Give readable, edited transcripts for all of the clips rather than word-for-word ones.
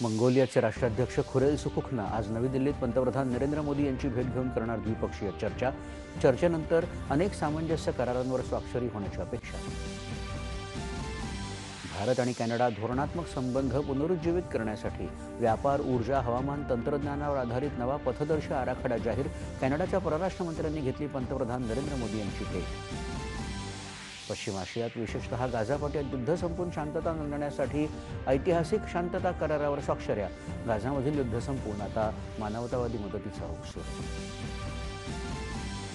मंगोलियाचे राष्ट्राध्यक्ष खुरेल सुकुकना आज नवी दिल्लीत पंतप्रधान नरेंद्र मोदी यांची भेट घेऊन करणार द्विपक्षीय चर्चा. चर्चेनंतर अनेक सामंजस्य करारांवर स्वाक्षरी होण्याची अपेक्षा. भारत आणि कॅनडा धोरणात्मक संबंध पुनरुज्जीवित करण्यासाठी व्यापार, ऊर्जा, हवामान, तंत्रज्ञानावर आधारित नवा पथदर्शी आराखडा जाहीर. कॅनडाच्या परराष्ट्र मंत्र्यांनी घेतली पंतप्रधान नरेंद्र मोदी यांची भेट. पश्चिम आशियात विशेषतः गाझापट्ट्यात युद्ध संपून शांतता आणण्यासाठी ऐतिहासिक शांतता करारावर स्वाक्षऱ्या. गाझामधील युद्ध संपून आता मानवतावादी मदतीचा ओघ सुरू.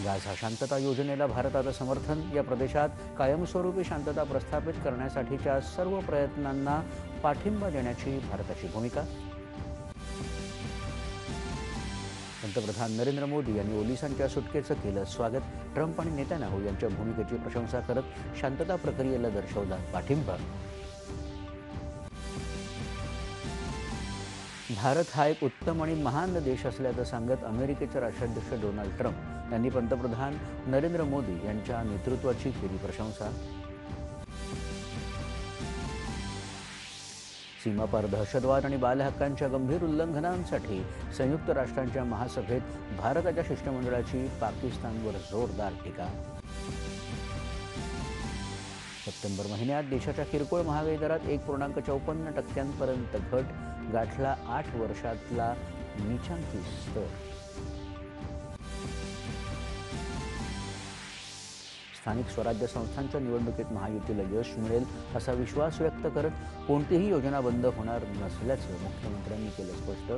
गाझा शांतता योजनेला भारताचं समर्थन. या प्रदेशात कायमस्वरूपी शांतता प्रस्थापित करण्यासाठीच्या सर्व प्रयत्नांना पाठिंबा देण्याची भारताची भूमिका. पंतप्रधान नरेंद्र मोदी यांनी ओलिसांच्या सुटकेचं केलं स्वागत. ट्रम्प आणि नेतान्याहू यांच्या भूमिकेची प्रशंसा करत शांतता प्रक्रियेला दर्शवला पाठिंबा. भारत हा एक उत्तम आणि महान देश असल्याचं सांगत अमेरिकेचे राष्ट्राध्यक्ष डोनाल्ड ट्रम्प यांनी पंतप्रधान नरेंद्र मोदी यांच्या नेतृत्वाची केली प्रशंसा. सीमापार दहशतवाद आणि बालहक्कांच्या गंभीर उल्लंघनांसाठी संयुक्त राष्ट्रांच्या महासभेत भारताच्या शिष्टमंडळाची पाकिस्तानवर जोरदार टीका. सप्टेंबर महिन्यात देशाच्या किरकोळ महागाई दरात 1.54% घट. गाठला 8 वर्षातला नीचांकी स्तर. स्थानिक स्वराज्य संस्थांच्या निवडणुकीत महायुतीला यश मिळेल असा विश्वास व्यक्त करत कोणतीही योजना बंद होणार नसल्याचं मुख्यमंत्र्यांनी केलं स्पष्ट.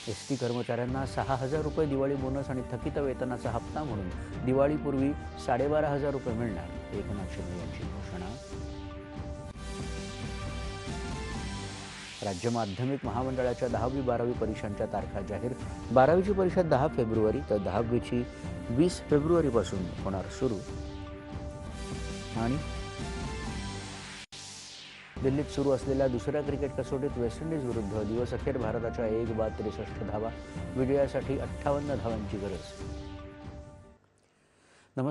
एसटी कर्मचाऱ्यांना 6,000 रुपये दिवाळी बोनस आणि थकीत वेतनाचा हप्ता म्हणून दिवाळीपूर्वी 12,500 रुपये मिळणार. एकनाथ शिंदे यांची घोषणा. राज्य माध्यमिक महामंडळाच्या 10वी-12वी परीक्षांच्या तारखा जाहीर. 12वीची परीक्षा 10 फेब्रुवारी तर 10वीची 20 फेब्रुवारीपासून होणार सुरू. आणि दिल्लीत सुरू असलेल्या दुसऱ्या क्रिकेट कसोटीत वेस्ट इंडिज विरुद्ध दिवस अखेर भारताच्या 1 बाद 63 धावा. विजयासाठी 58 धावांची गरज.